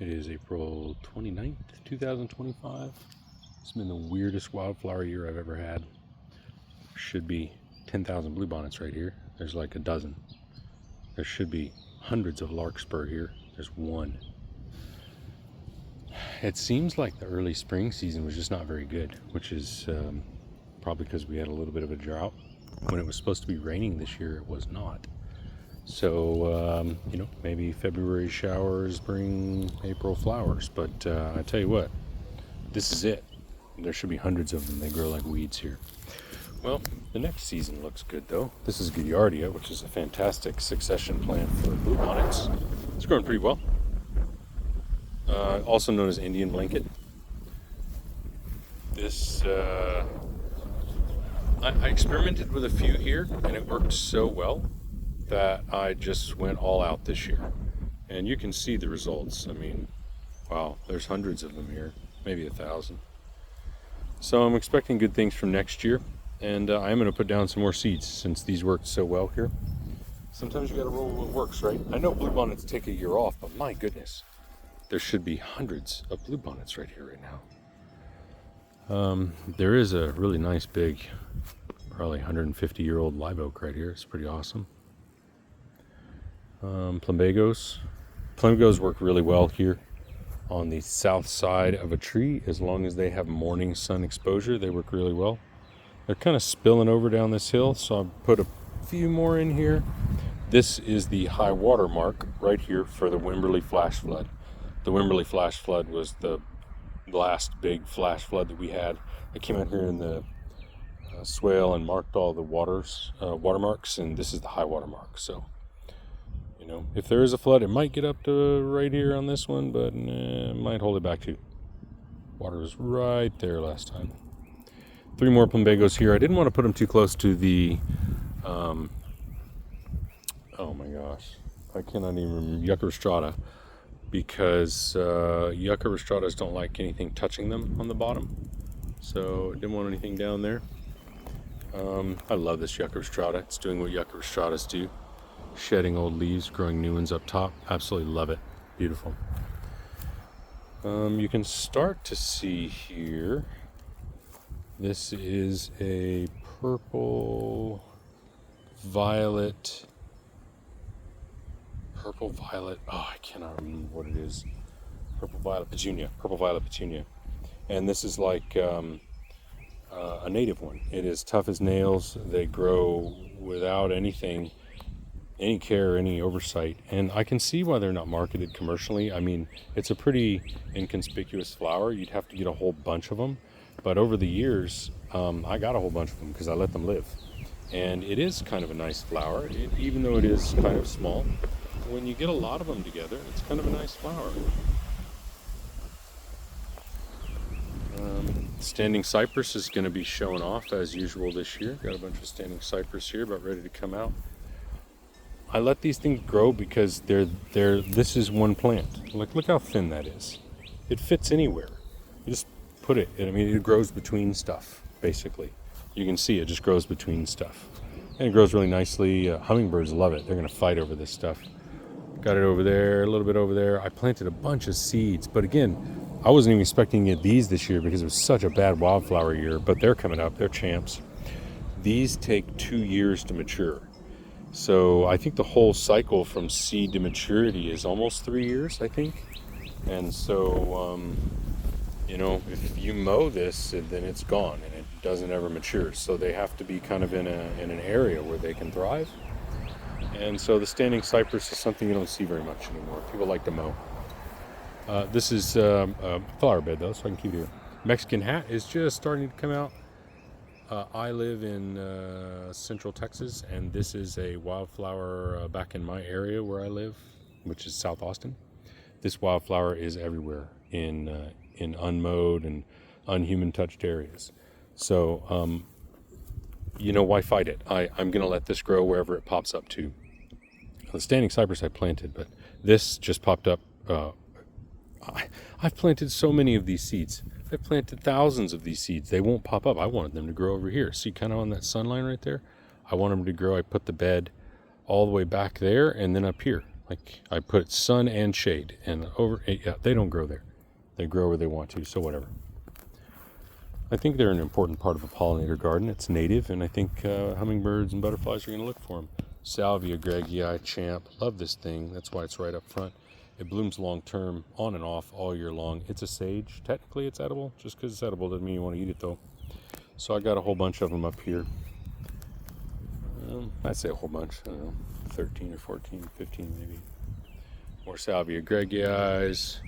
It is April 29th, 2025. It's been the weirdest wildflower year I've ever had. Should be 10,000 bluebonnets right here. There's like a dozen. There should be hundreds of larkspur here. There's one. It seems like the early spring season was just not very good, which is probably because we had a little bit of a drought. When it was supposed to be raining this year, it was not. So, maybe February showers bring April flowers. But I tell you what, this is it. There should be hundreds of them. They grow like weeds here. Well, the next season looks good, though. This is Giardia, which is a fantastic succession plant for bluebonnets. It's growing pretty well. Also known as Indian blanket. This, I experimented with a few here, and it worked so well that I just went all out this year. And you can see the results. I mean, wow, there's hundreds of them here, maybe 1,000. So I'm expecting good things from next year, and I am going to put down some more seeds since these worked so well here. Sometimes you got to roll what works, right? I know bluebonnets take a year off, but my goodness, there should be hundreds of bluebonnets right here right now. There is a really nice big, probably 150-year-old live oak right here. It's pretty awesome. Plumbagos work really well here on the south side of a tree. As long as they have morning sun exposure, they work really well. They're kind of spilling over down this hill, so I'll put a few more in here. This is the high water mark right here for the Wimberley flash flood. The Wimberley flash flood was the last big flash flood that we had. I came out here in the swale and marked all the watermarks, and this is the high water mark. So if there is a flood, it might get up to right here on this one, but it might hold it back too. Water was right there last time. 3 more plumbagos here. I didn't want to put them too close to the, oh my gosh, I cannot even remember, Yucca rostrata, because Yucca rostratas don't like anything touching them on the bottom. So didn't want anything down there. I love this Yucca rostrata. It's doing what Yucca rostratas do. Shedding old leaves, growing new ones up top. Absolutely love it. Beautiful. You can start to see here, this is a purple violet, oh, I cannot remember what it is. Purple violet petunia. And this is like a native one. It is tough as nails. They grow without any care, any oversight, and I can see why they're not marketed commercially. I mean, it's a pretty inconspicuous flower. You'd have to get a whole bunch of them, but over the years, I got a whole bunch of them because I let them live, and it is kind of a nice flower, even though it is kind of small. When you get a lot of them together, it's kind of a nice flower. Standing cypress is going to be showing off as usual this year. Got a bunch of standing cypress here, about ready to come out. I let these things grow because this is one plant. Look how thin that is. It fits anywhere. You just put it, it grows between stuff, basically. You can see it just grows between stuff. And it grows really nicely. Hummingbirds love it. They're going to fight over this stuff. Got it over there, a little bit over there. I planted a bunch of seeds, but again, I wasn't even expecting to get these this year because it was such a bad wildflower year, but they're coming up. They're champs. These take 2 years to mature. So I think the whole cycle from seed to maturity is almost 3 years, I think. And so, if you mow this, then it's gone and it doesn't ever mature. So they have to be kind of in an area where they can thrive. And so the standing cypress is something you don't see very much anymore. People like to mow. This is a flower bed, though, so I can keep it here. Mexican hat is just starting to come out. I live in central Texas, and this is a wildflower back in my area where I live, which is South Austin. This wildflower is everywhere in unmowed and unhuman touched areas. So, why fight it? I'm going to let this grow wherever it pops up to. The standing cypress I planted, but this just popped up. I've planted so many of these seeds. I've planted thousands of these seeds. They won't pop up. I wanted them to grow over here. See, kind of on that sun line right there? I want them to grow. I put the bed all the way back there and then up here. Like I put sun and shade, and yeah, they don't grow there. They grow where they want to, so whatever. I think they're an important part of a pollinator garden. It's native, and I think hummingbirds and butterflies are going to look for them. Salvia greggii, champ. Love this thing. That's why it's right up front. It blooms long term, on and off, all year long. It's a sage. Technically, it's edible. Just because it's edible doesn't mean you want to eat it, though. So I got a whole bunch of them up here. I'd say a whole bunch. I don't know, 13 or 14, 15 maybe. More Salvia greggii.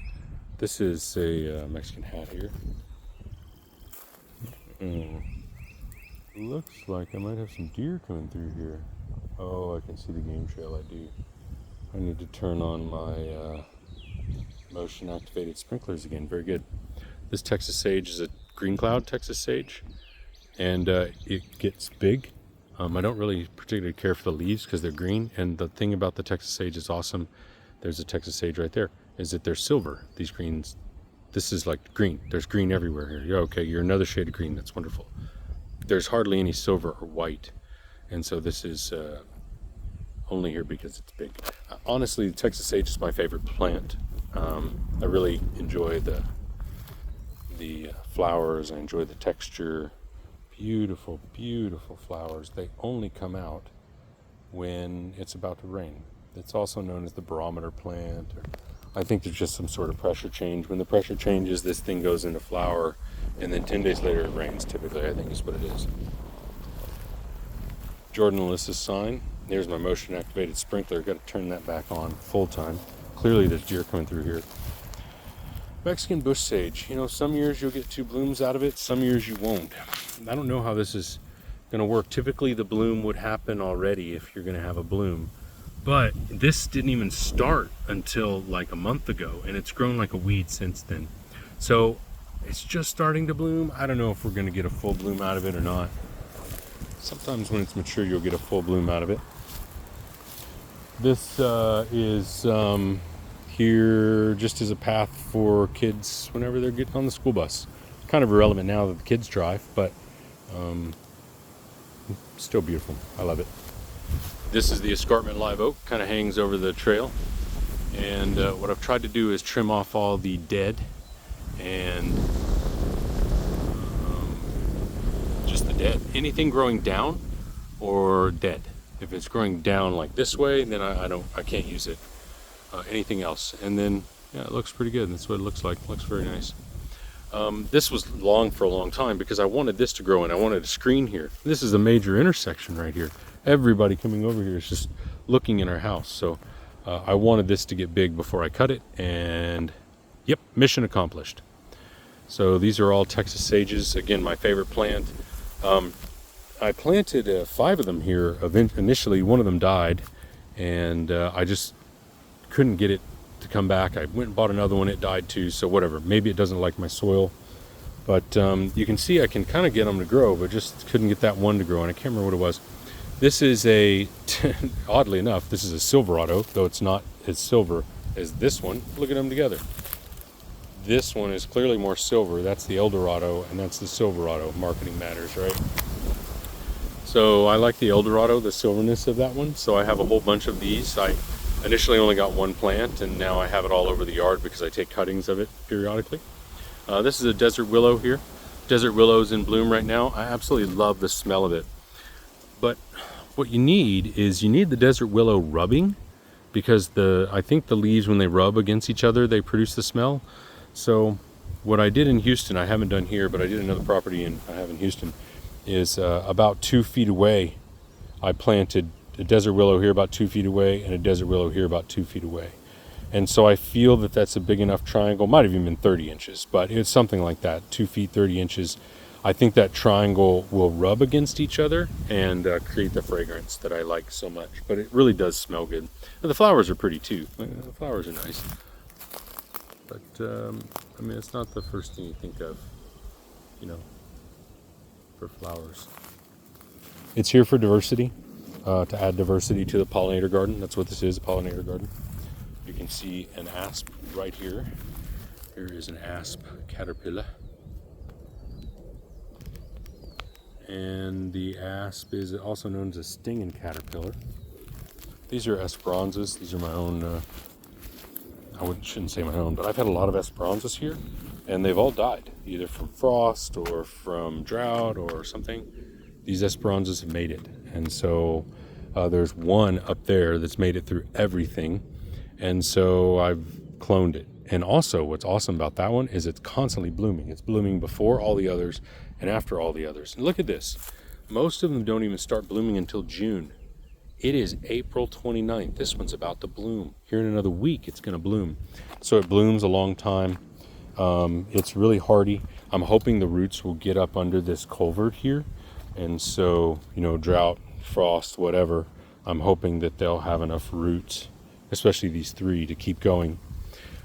This is a Mexican hat here. Looks like I might have some deer coming through here. Oh, I can see the game trail. I do. I need to turn on my motion activated sprinklers again. Very good. This Texas sage is a green cloud Texas sage, and it gets big. I don't really particularly care for the leaves because they're green, and the thing about the Texas sage is awesome. There's a Texas sage right there, is that they're silver. These greens, this is like green. There's green everywhere here. Yeah, okay, you're another shade of green. That's wonderful. There's hardly any silver or white, and so this is only here because it's big. Honestly, the Texas sage is my favorite plant. I really enjoy the flowers. I enjoy the texture. Beautiful, beautiful flowers. They only come out when it's about to rain. It's also known as the barometer plant. Or I think there's just some sort of pressure change. When the pressure changes, this thing goes into flower, and then 10 days later it rains, typically, I think is what it is. Jordan Alyssa's sign. There's my motion activated sprinkler. Got to turn that back on full time. Clearly there's deer coming through here. Mexican bush sage. You know, some years you'll get 2 blooms out of it, some years you won't. I don't know how this is going to work. Typically the bloom would happen already if you're going to have a bloom. But this didn't even start until like a month ago, and it's grown like a weed since then. So it's just starting to bloom. I don't know if we're going to get a full bloom out of it or not. Sometimes when it's mature, you'll get a full bloom out of it. This is here just as a path for kids whenever they're getting on the school bus. Kind of irrelevant now that the kids drive, but still beautiful. I love it. This is the escarpment live oak. Kind of hangs over the trail. And what I've tried to do is trim off all the dead and just the dead. Anything growing down or dead. If it's growing down like this way, then I can't use it. Anything else, and then yeah, it looks pretty good. That's what it looks like. It looks very nice. This was long for a long time because I wanted this to grow in. I wanted a screen here. This is a major intersection right here. Everybody coming over here is just looking in our house. So I wanted this to get big before I cut it, and yep, mission accomplished. So these are all Texas sages. Again, my favorite plant. I planted 5 of them here. Initially, one of them died, and I just couldn't get it to come back. I went and bought another one. It died too, so whatever. Maybe it doesn't like my soil. But you can see I can kind of get them to grow, but just couldn't get that one to grow, and I can't remember what it was. This is oddly enough, this is a Silverado, though it's not as silver as this one. Look at them together. This one is clearly more silver. That's the Eldorado, and that's the Silverado. Marketing matters, right? So I like the Eldorado, the silverness of that one. So I have a whole bunch of these. I initially only got one plant, and now I have it all over the yard because I take cuttings of it periodically. This is a desert willow here. Desert willow's in bloom right now. I absolutely love the smell of it. But what you need is the desert willow rubbing, because I think the leaves, when they rub against each other, they produce the smell. So what I did in Houston, I haven't done here, but I did another property I have in Houston, is about 2 feet away, I planted a desert willow here about 2 feet away and a desert willow here about 2 feet away. And so I feel that that's a big enough triangle. Might have even been 30 inches, but it's something like that, 2 feet, 30 inches. I think that triangle will rub against each other and create the fragrance that I like so much. But it really does smell good. And the flowers are pretty too. The flowers are nice. But, I mean, it's not the first thing you think of, for flowers. It's here for diversity, to add diversity to the pollinator garden. That's what this is, a pollinator garden. You can see an asp right here. Here is an asp caterpillar. And the asp is also known as a stinging caterpillar. These are Esperanzas. These are my own, shouldn't say my own, but I've had a lot of Esperanzas here, and they've all died, either from frost or from drought or something. These Esperanzas have made it. And so there's one up there that's made it through everything. And so I've cloned it. And also what's awesome about that one is it's constantly blooming. It's blooming before all the others and after all the others. And look at this. Most of them don't even start blooming until June. It is April 29th. This one's about to bloom. Here in another week, it's going to bloom. So it blooms a long time. It's really hardy. I'm hoping the roots will get up under this culvert here. And so, you know, drought, frost, whatever, I'm hoping that they'll have enough roots, especially these three, to keep going.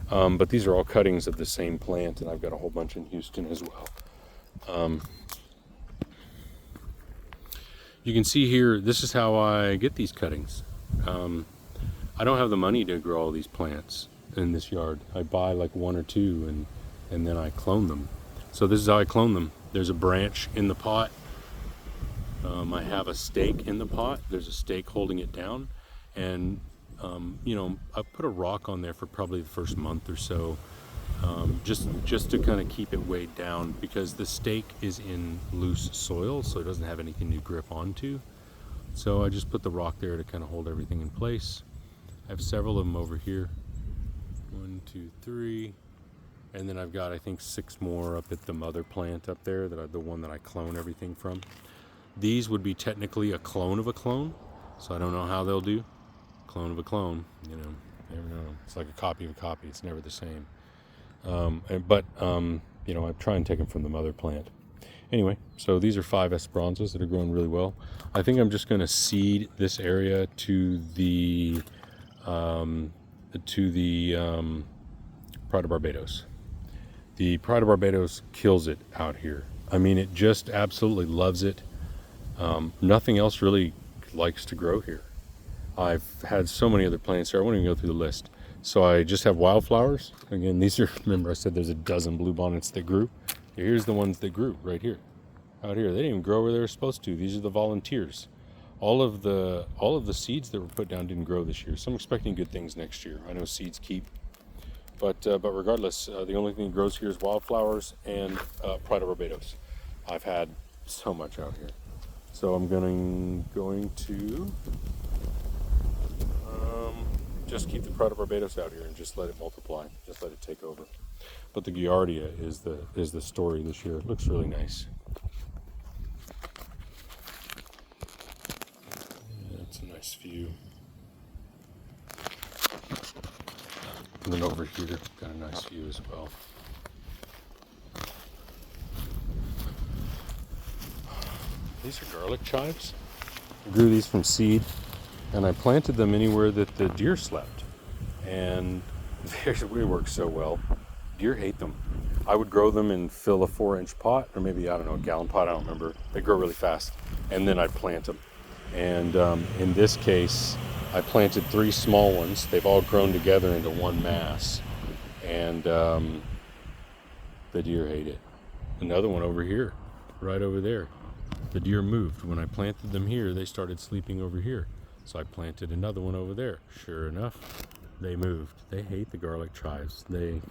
But these are all cuttings of the same plant, and I've got a whole bunch in Houston as well. You can see here, this is how I get these cuttings. I don't have the money to grow all these plants in this yard. I buy like one or two and then I clone them. So this is how I clone them. There's a branch in the pot. I have a stake in the pot. There's a stake holding it down. And, you know, I put a rock on there for probably the first month or so. Just to kind of keep it weighed down, because the stake is in loose soil, so it doesn't have anything to grip onto. So I just put the rock there to kind of hold everything in place. I have several of them over here. 1, 2, 3. And then I've got, I think, 6 more up at the mother plant up there, the one that I clone everything from. These would be technically a clone of a clone, so I don't know how they'll do. Clone of a clone, you know, never know. It's like a copy of a copy. It's never the same. You know, I try and take them from the mother plant. Anyway, so these are 5 Esperanzas that are growing really well. I think I'm just going to seed this area to the Pride of Barbados. The Pride of Barbados kills it out here. I mean, it just absolutely loves it. Nothing else really likes to grow here. I've had so many other plants here. I won't even go through the list. So I just have wildflowers. Again, these are, remember I said there's a dozen bluebonnets that grew. Here's the ones that grew right here. Out here. They didn't even grow where they were supposed to. These are the volunteers. All of the seeds that were put down didn't grow this year. So I'm expecting good things next year. I know seeds keep. But regardless, the only thing that grows here is wildflowers and Pride of Barbados. I've had so much out here. So I'm going to just keep the Pride of Barbados out here and just let it multiply, just let it take over. But the Giardia is the story this year. It looks really nice. Yeah, that's a nice view. And then over here, got a nice view as well. These are garlic chives. I grew these from seed. And I planted them anywhere that the deer slept. And they work so well. Deer hate them. I would grow them and fill a 4-inch pot, or maybe, I don't know, a gallon pot, I don't remember. They grow really fast. And then I'd plant them. And in this case, I planted 3 small ones. They've all grown together into one mass. And the deer hate it. Another one over here, right over there. The deer moved. When I planted them here, they started sleeping over here. So I planted another one over there. Sure enough, they moved. They hate the garlic chives. They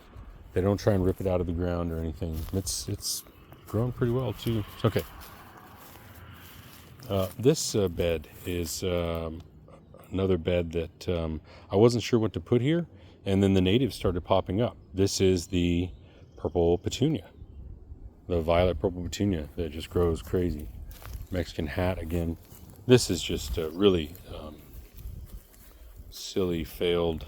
don't try and rip it out of the ground or anything. It's grown pretty well too. Okay. This bed is another bed that I wasn't sure what to put here, and then the natives started popping up. This is the purple petunia, the violet purple petunia that just grows crazy. Mexican hat again. This is just a really silly, failed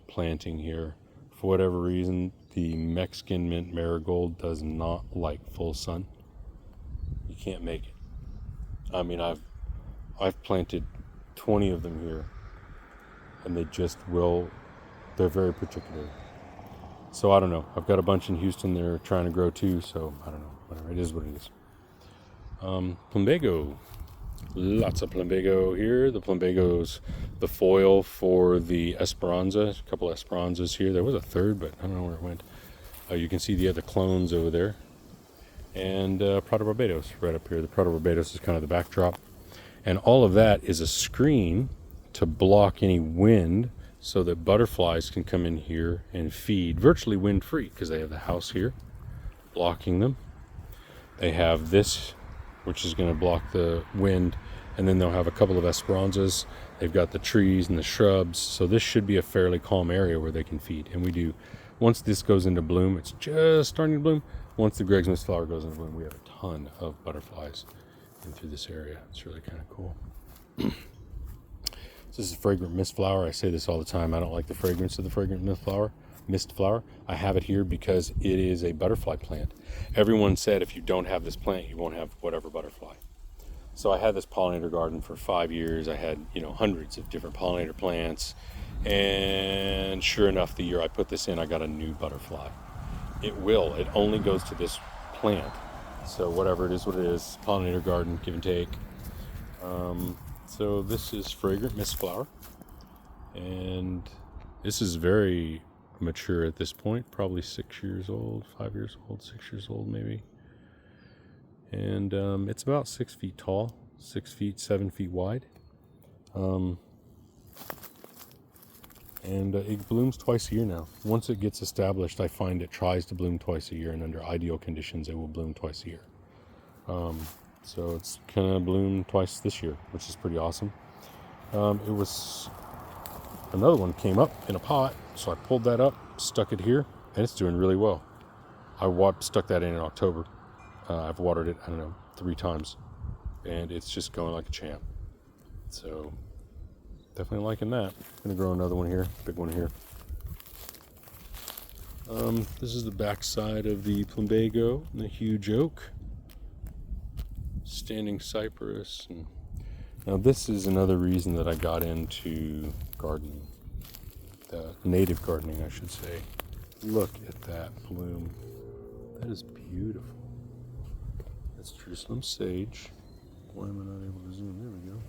planting here. For whatever reason, the Mexican mint marigold does not like full sun. You can't make it. I mean, I've planted 20 of them here, and they just will. They're very particular. So I don't know. I've got a bunch in Houston they're trying to grow too. So I don't know. Whatever. It is what it is. Plumbago. Lots of plumbago here. The plumbago's the foil for the Esperanza. A couple Esperanzas here. There was a third, but I don't know where it went. You can see the other clones over there. And Pride of Barbados right up here. The Pride of Barbados is kind of the backdrop. And all of that is a screen to block any wind so that butterflies can come in here and feed virtually wind free, because they have the house here blocking them. They have this, which is going to block the wind, and then they'll have a couple of esperanzas. They've got the trees and the shrubs, so this should be a fairly calm area where they can feed. And we do, once this goes into bloom, it's just starting to bloom. Once the Greg's mist flower goes into bloom, we have a ton of butterflies in through this area. It's really kind of cool. This is a fragrant mist flower. I say this all the time. I don't like the fragrance of the fragrant mist flower. I have it here because it is a butterfly plant. Everyone said if you don't have this plant, you won't have whatever butterfly. So I had this pollinator garden for 5 years. I had, hundreds of different pollinator plants. And sure enough, the year I put this in, I got a new butterfly. It only goes to this plant. So whatever it is, what it is, pollinator garden, give and take. So this is fragrant mist flower. And this is very mature at this point, probably 6 years old, 5 years old, 6 years old maybe. And it's about 6 feet tall, 6 feet, 7 feet wide. And it blooms twice a year now. Once it gets established, I find it tries to bloom twice a year, and under ideal conditions, it will bloom twice a year. So it's gonna bloom twice this year, which is pretty awesome. Another one came up in a pot, so I pulled that up, stuck it here, and it's doing really well. I stuck that in October. I've watered it, 3 times, and it's just going like a champ. So definitely liking that. I'm gonna grow another one here, big one here. This is the backside of the plumbago and the huge oak, standing cypress. And now this is another reason that I got into gardening, native gardening, I should say. Look at that bloom. That is beautiful. That's Jerusalem sage. Why am I not able to zoom? There we go.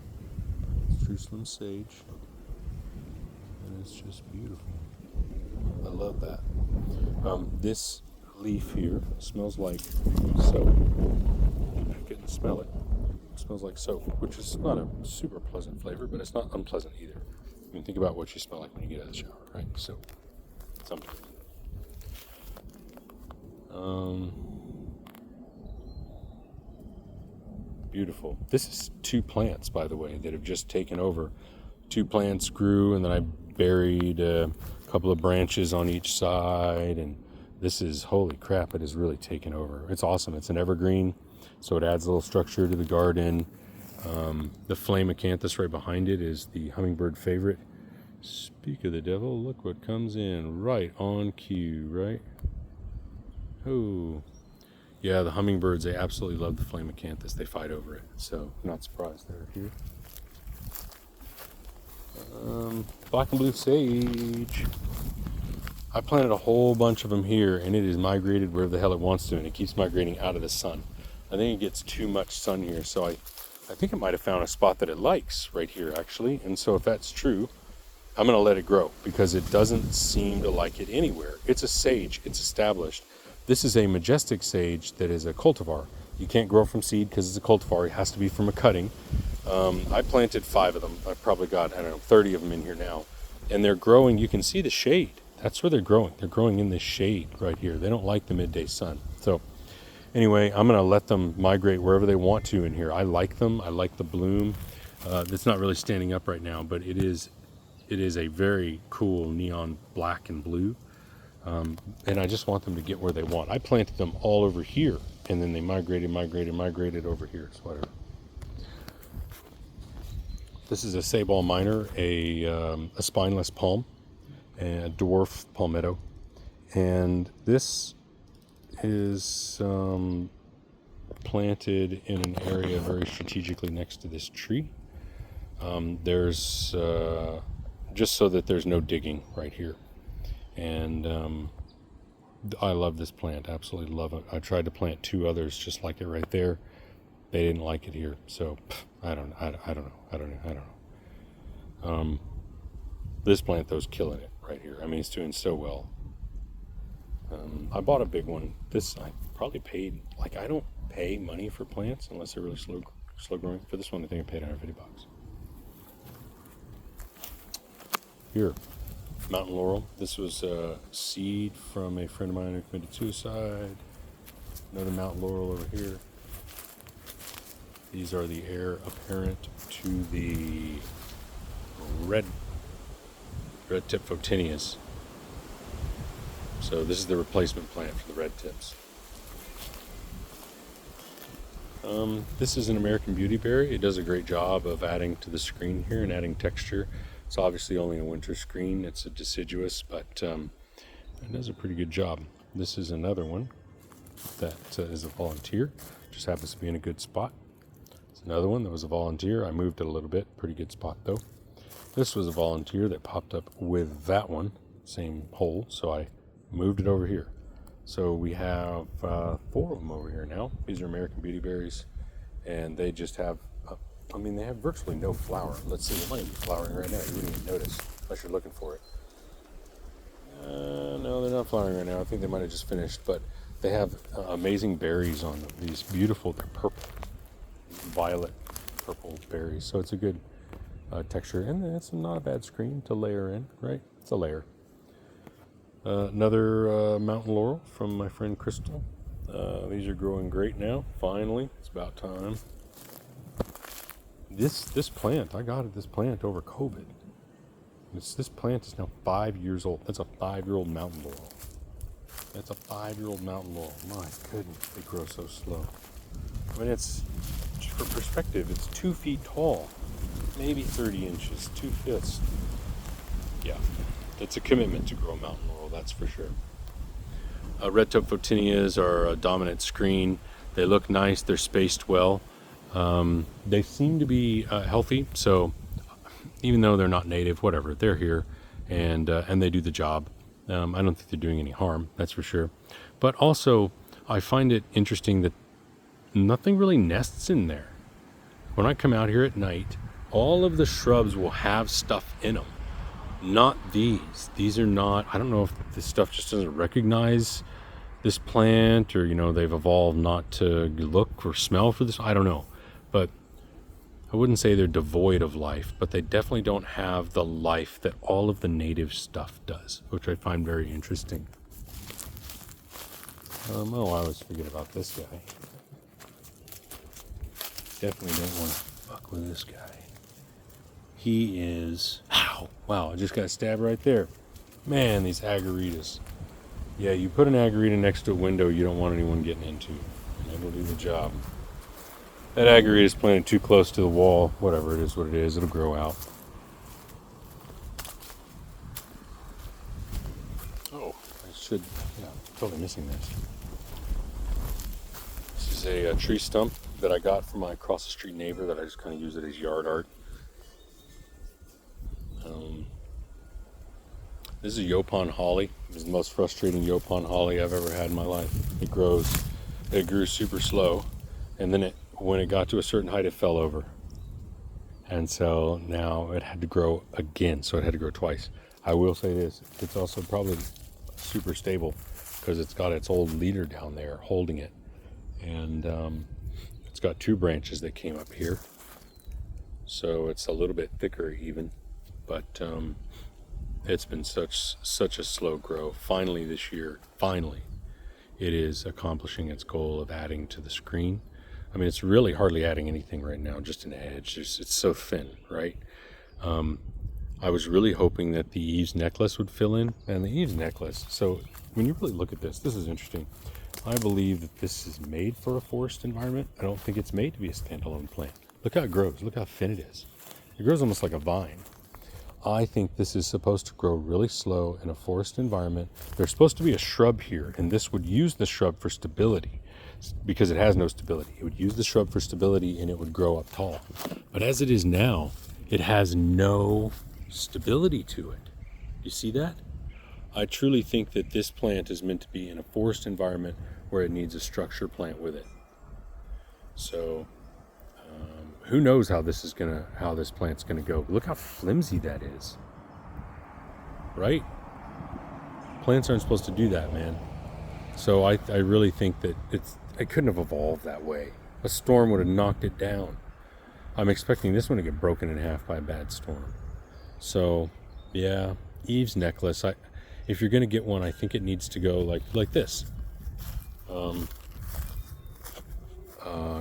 It's Jerusalem sage. And it's just beautiful. I love that. This leaf here smells like soap. I can smell it. It smells like soap, which is not a super pleasant flavor, but it's not unpleasant either. I mean, think about what you smell like when you get out of the shower, right? Soap. Something. Beautiful. This is 2 plants, by the way, that have just taken over. 2 plants grew, and then I buried a couple of branches on each side, and this is, holy crap, it has really taken over. It's awesome. It's an evergreen, so it adds a little structure to the garden. The flame acanthus right behind it is the hummingbird favorite. Speak of the devil, look what comes in right on cue, right? Oh, yeah, the hummingbirds, they absolutely love the flame acanthus. They fight over it, so not surprised they're here. Black and blue sage. I planted a whole bunch of them here, and it is migrated wherever the hell it wants to, and it keeps migrating out of the sun. I think it gets too much sun here, so I think it might have found a spot that it likes right here, actually. And so if that's true, I'm going to let it grow, because it doesn't seem to like it anywhere. It's a sage. It's established. This is a majestic sage that is a cultivar. You can't grow from seed because it's a cultivar. It has to be from a cutting. I planted 5 of them. I've probably got, 30 of them in here now. And they're growing. You can see the shade. That's where they're growing. They're growing in the shade right here. They don't like the midday sun. So anyway, I'm going to let them migrate wherever they want to in here. I like them. I like the bloom. It's not really standing up right now, but it is a very cool neon black and blue. And I just want them to get where they want. I planted them all over here, and then they migrated over here. It's whatever. This is a Sabal minor, a spineless palm, and a dwarf palmetto. And this is planted in an area very strategically next to this tree. There's just so that there's no digging right here. And I love this plant, absolutely love it. I tried to plant 2 others just like it right there. They didn't like it here, so I don't know. This plant though is killing it right here. I mean, it's doing so well. I bought a big one. This I probably paid, I don't pay money for plants unless they're really slow growing. For this one, I think I paid $150. Here, mountain laurel. This was a seed from a friend of mine who committed suicide. Another mountain laurel over here. These are the heir apparent to the red tip photinias. So this is the replacement plant for the red tips. This is an American beautyberry. It does a great job of adding to the screen here and adding texture. It's obviously only a winter screen. It's a deciduous, but it does a pretty good job. This is another one that is a volunteer. Just happens to be in a good spot. It's another one that was a volunteer. I moved it a little bit. Pretty good spot though. This was a volunteer that popped up with that one. Same hole, so I moved it over here. So we have 4 of them over here now. These are American beautyberries, and they just have, they have virtually no flower. Let's see, it might be flowering right now. You wouldn't even notice unless you're looking for it. No, they're not flowering right now. I think they might have just finished, but they have amazing berries on them. These beautiful, they're purple, violet, purple berries. So it's a good texture, and it's not a bad screen to layer in, right? It's a layer. Another mountain laurel from my friend Crystal. These are growing great now. Finally, it's about time. This plant, I got this plant over COVID. This plant is now 5 years old. That's a 5-year-old mountain laurel. That's a 5-year-old mountain laurel. My goodness, they grow so slow. I mean, it's, for perspective, it's 2 feet tall, maybe 30 inches, 2 feet. Yeah. It's a commitment to grow mountain laurel, that's for sure. Red tip photinias are a dominant screen. They look nice. They're spaced well. They seem to be healthy. So even though they're not native, whatever, they're here, and they do the job. I don't think they're doing any harm. That's for sure. But also, I find it interesting that nothing really nests in there. When I come out here at night, all of the shrubs will have stuff in them. Not these. These are not, I don't know if this stuff just doesn't recognize this plant, or, they've evolved not to look or smell for this. I don't know. But I wouldn't say they're devoid of life, but they definitely don't have the life that all of the native stuff does, which I find very interesting. I always forget about this guy. Definitely don't want to fuck with this guy. He is, wow, I just got stabbed right there. Man, these agaritas. Yeah, you put an agarita next to a window you don't want anyone getting into, and it'll do the job. That agarita is planted too close to the wall. Whatever it is, what it is, it'll grow out. Oh, totally missing this. This is a tree stump that I got from my across the street neighbor that I just kind of use it as yard art. This is a Yopon holly. This is the most frustrating Yopon holly I've ever had in my life. It grew super slow, and then when it got to a certain height, it fell over. And so now it had to grow again, so it had to grow twice. I will say this, it's also probably super stable because it's got its old leader down there holding it. And it's got 2 branches that came up here. So it's a little bit thicker even, but it's been such a slow grow. Finally this year, it is accomplishing its goal of adding to the screen. I mean, it's really hardly adding anything right now, just an edge. It's so thin, right? I was really hoping that the Eve's necklace would fill in, and the Eve's necklace. So when you really look at this is interesting. I believe that this is made for a forest environment. I don't think it's made to be a standalone plant. Look how it grows. Look how thin it is. It grows almost like a vine. I think this is supposed to grow really slow in a forest environment. There's supposed to be a shrub here, and this would use the shrub for stability because it has no stability. It would use the shrub for stability, and it would grow up tall. But as it is now, it has no stability to it. You see that? I truly think that this plant is meant to be in a forest environment where it needs a structure plant with it. So who knows how this plant's gonna go. Look how flimsy that is, right? Plants aren't supposed to do that, man. So I really think that it couldn't have evolved that way. A storm would have knocked it down. I'm expecting this one to get broken in half by a bad storm. So, yeah, Eve's necklace. If you're gonna get one, I think it needs to go like this.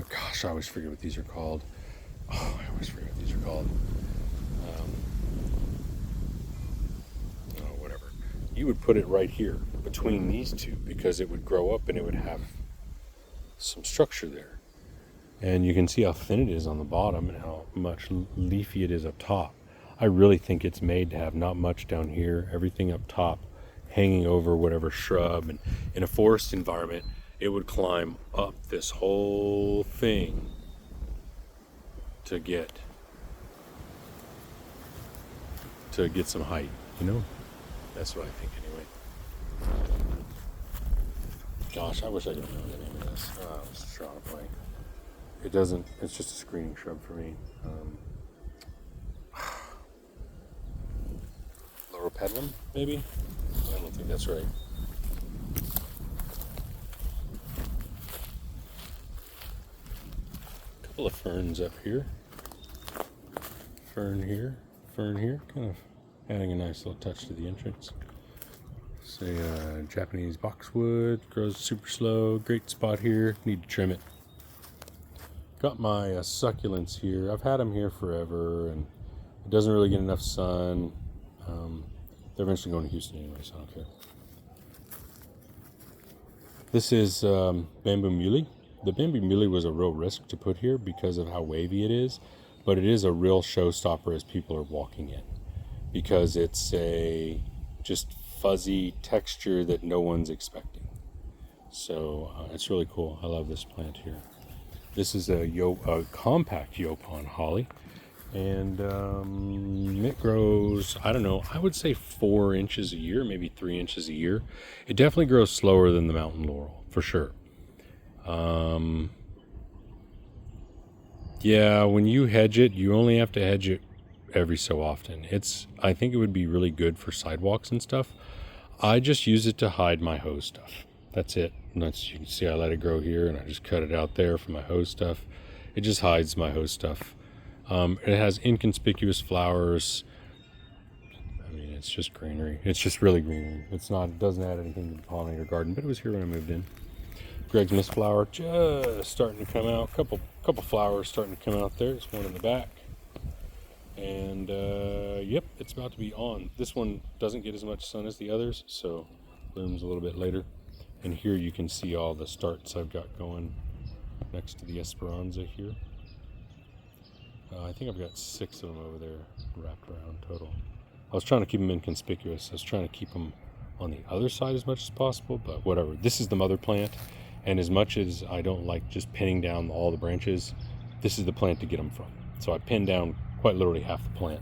Gosh, I always forget what these are called. Oh, I always forget what these are called. Oh, whatever. You would put it right here between these two because it would grow up and it would have some structure there. And you can see how thin it is on the bottom and how much leafy it is up top. I really think it's made to have not much down here, everything up top, hanging over whatever shrub. And in a forest environment, it would climb up this whole thing to get some height, you know? That's what I think anyway. Gosh, I wish I could remember the name of this. Oh, I was drawing a blank. It doesn't, it's just a screening shrub for me. Loropetalum, maybe? I don't think that's right. A couple of ferns up here. Fern here, kind of adding a nice little touch to the entrance. Say Japanese boxwood, grows super slow, great spot here, need to trim it. Got my succulents here. I've had them here forever, and it doesn't really get enough sun. They're eventually going to Houston anyway, so I don't care. This is bamboo muley. The bamboo muley was a real risk to put here because of how wavy it is, but it is a real showstopper as people are walking in because it's a just fuzzy texture that no one's expecting. So it's really cool. I love this plant here. This is a compact Yopon holly, and it grows, I don't know, I would say 4 inches a year, maybe 3 inches a year. It definitely grows slower than the mountain laurel, for sure. Yeah, when you hedge it, you only have to hedge it every so often. I think it would be really good for sidewalks and stuff. I just use it to hide my hose stuff. That's it. And you can see I let it grow here and I just cut it out there for my hose stuff. It just hides my hose stuff. It has inconspicuous flowers. I mean, it's just greenery. It's just really greenery. It doesn't add anything to the pollinator garden, but it was here when I moved in. Greg's mist flower just starting to come out. Couple flowers starting to come out there. There's one in the back. And yep, it's about to be on. This one doesn't get as much sun as the others, so blooms a little bit later. And here you can see all the starts I've got going next to the Esperanza here. I think I've got 6 of them over there wrapped around total. I was trying to keep them inconspicuous. I was trying to keep them on the other side as much as possible, but whatever. This is the mother plant, and as much as I don't like just pinning down all the branches, this is the plant to get them from. So I pinned down quite literally half the plant,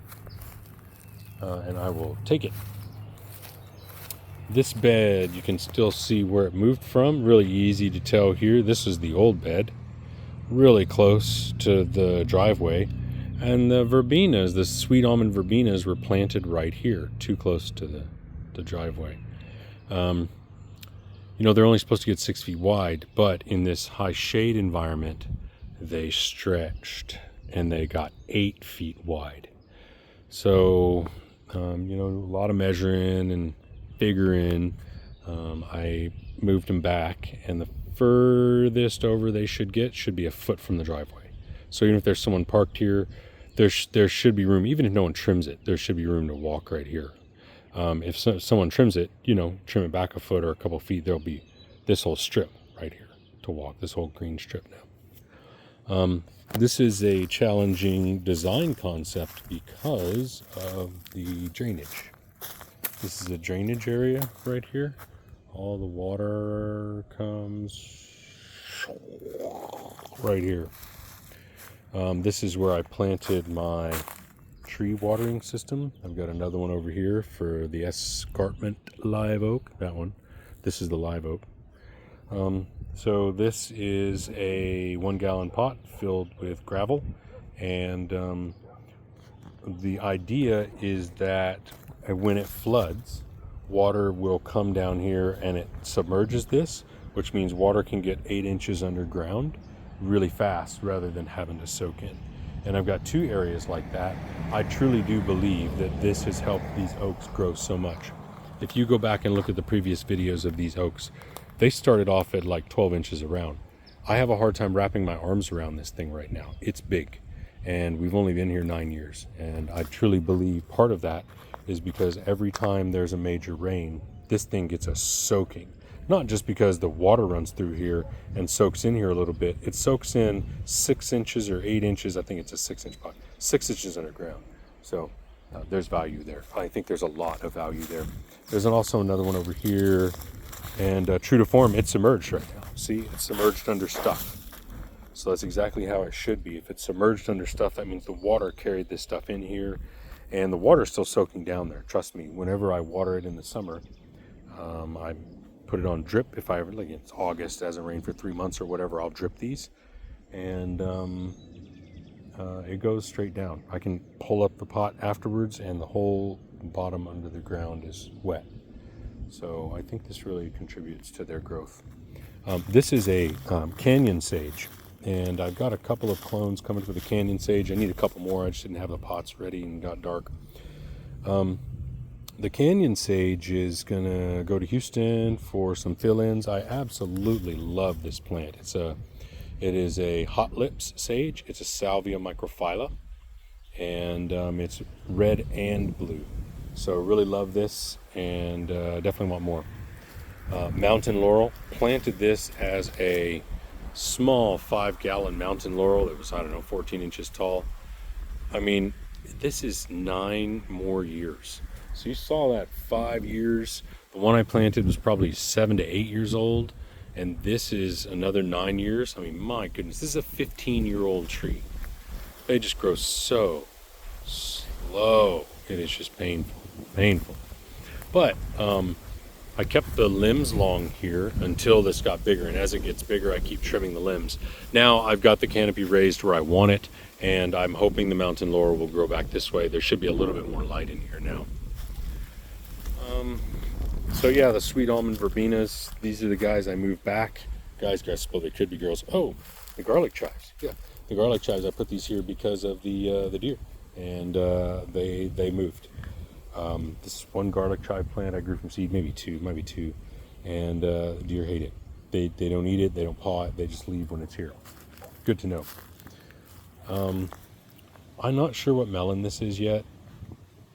and I will take it. This bed, you can still see where it moved from. Really easy to tell here. This is the old bed, really close to the driveway. And the verbenas, the sweet almond verbenas, were planted right here, too close to the driveway. You know, they're only supposed to get 6 feet wide, but in this high shade environment, they stretched and they got 8 feet wide. So, you know, a lot of measuring and figuring. I moved them back, and the furthest over they should be a foot from the driveway. So even if there's someone parked here, there should be room. Even if no one trims it, there should be room to walk right here. If someone trims it, you know, trim it back a foot or a couple feet, there'll be this whole strip right here to walk, this whole green strip now. This is a challenging design concept because of the drainage. This is a drainage area right here. All the water comes right here. This is where I planted my tree watering system. I've got another one over here for the escarpment live oak. That one. This is the live oak. So this is a 1-gallon pot filled with gravel, and the idea is that when it floods, water will come down here and it submerges this, which means water can get 8 inches underground really fast rather than having to soak in. and I've got 2 areas like that, I truly do believe that this has helped these oaks grow so much. If you go back and look at the previous videos of these oaks, they started off at like 12 inches around. I have a hard time wrapping my arms around this thing right now. It's big, and we've only been here 9 years, and I truly believe part of that is because every time there's a major rain, this thing gets a soaking. Not just because the water runs through here and soaks in here a little bit. It soaks in 6 inches or 8 inches. I think it's a 6-inch pot, 6 inches underground. So there's value there. I think there's a lot of value there. There's also another one over here, and true to form, it's submerged right now. See, it's submerged under stuff. So that's exactly how it should be. If it's submerged under stuff, that means the water carried this stuff in here, and the water's still soaking down there. Trust me, whenever I water it in the summer, I put it on drip. If I ever, like it's August, it hasn't rained for 3 months or whatever, I'll drip these, and it goes straight down. I can pull up the pot afterwards, and the whole bottom under the ground is wet. So I think this really contributes to their growth. This is a canyon sage, and I've got a couple of clones coming for the canyon sage. I need a couple more. I just didn't have the pots ready and got dark. The canyon sage is gonna go to Houston for some fill-ins. I absolutely love this plant. It is a hot lips sage. It's a Salvia microphylla, and it's red and blue. So really love this, and definitely want more. Mountain laurel, planted this as a small 5-gallon mountain laurel. It was, I don't know, 14 inches tall. I mean, this is 9 more years. So you saw that 5 years. The one I planted was probably 7 to 8 years old, and this is another 9 years. I mean, my goodness, this is a 15-year-old tree. They just grow so slow. It is just painful. But I kept the limbs long here until this got bigger, and as it gets bigger, I keep trimming the limbs. Now I've got the canopy raised where I want it, and I'm hoping the mountain laurel will grow back this way. There should be a little bit more light in here now. So yeah, the sweet almond verbenas, these are the guys I moved back. Guys, well, they could be girls. Oh, the garlic chives. Yeah, the garlic chives, I put these here because of the deer, and they moved. This one garlic chive plant I grew from seed, maybe two, and deer hate it. They don't eat it, they don't paw it, they just leave when it's here. Good to know. I'm not sure what melon this is yet.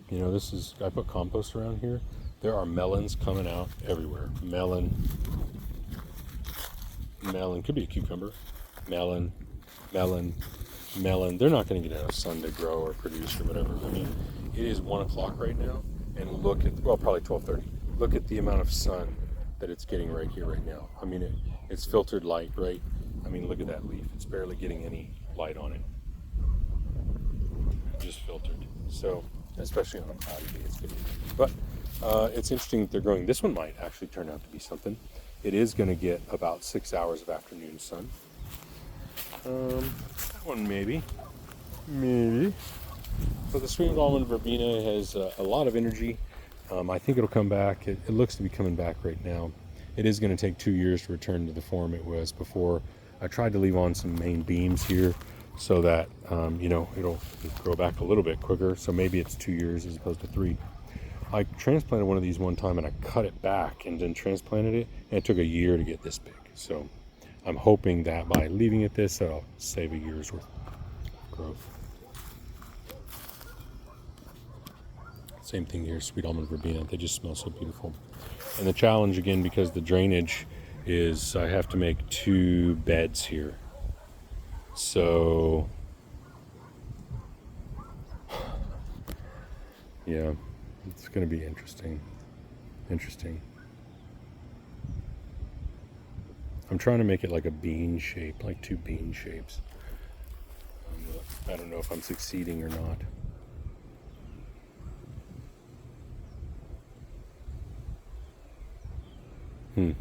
You know, I put compost around here. There are melons coming out everywhere. Melon, could be a cucumber. Melon. They're not going to get enough sun to grow or produce or whatever. I mean, it is 1 o'clock right now, and look at, well, probably 12:30. Look at the amount of sun that it's getting right here, right now. I mean, it's filtered light, right? I mean, look at that leaf. It's barely getting any light on it. Just filtered. So, especially on a cloudy day, it's good. But it's interesting that they're growing. This one might actually turn out to be something. It is going to get about 6 hours of afternoon sun. That one maybe. But the sweet almond verbena has a lot of energy. I think it'll come back. It looks to be coming back right now. It is going to take 2 years to return to the form it was before. I tried to leave on some main beams here so that it'll grow back a little bit quicker. So maybe it's 2 years as opposed to 3. I transplanted one of these one time, and I cut it back and then transplanted it, and it took a year to get this big. So I'm hoping that by leaving it this, that'll save a year's worth of growth. Same thing here, sweet almond verbena. They just smell so beautiful. And the challenge, again, because the drainage is, I have to make 2 beds here. So, yeah, it's going to be interesting. I'm trying to make it like a bean shape, like 2 bean shapes. I don't know if I'm succeeding or not. You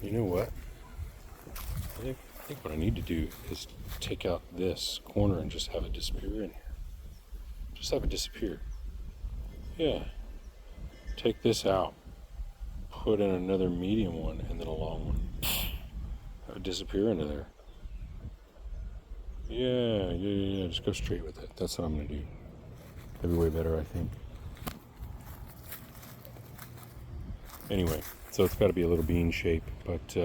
know what? I think what I need to do is take out this corner and just have it disappear in here. Just have it disappear. Yeah. Take this out. Put in another medium one and then a long one. Have it disappear into there. Yeah. Just go straight with it. That's what I'm gonna do. That'd be way better, I think. Anyway, so it's got to be a little bean shape, but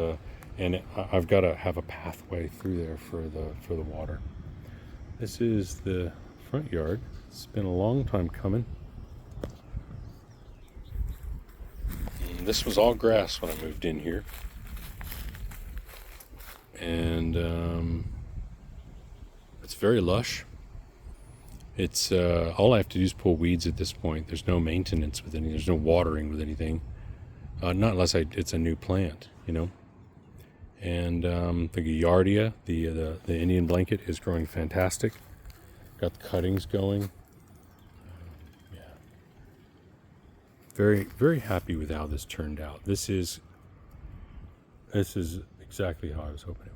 and I've got to have a pathway through there for the water. This is the front yard. It's been a long time coming. And this was all grass when I moved in here, and it's very lush. It's all I have to do is pull weeds at this point. There's no maintenance with anything. There's no watering with anything. Not unless it's a new plant, you know. And the Giardia, the Indian blanket, is growing fantastic. Got the cuttings going. Yeah. Very, very happy with how this turned out. This is exactly how I was hoping it would.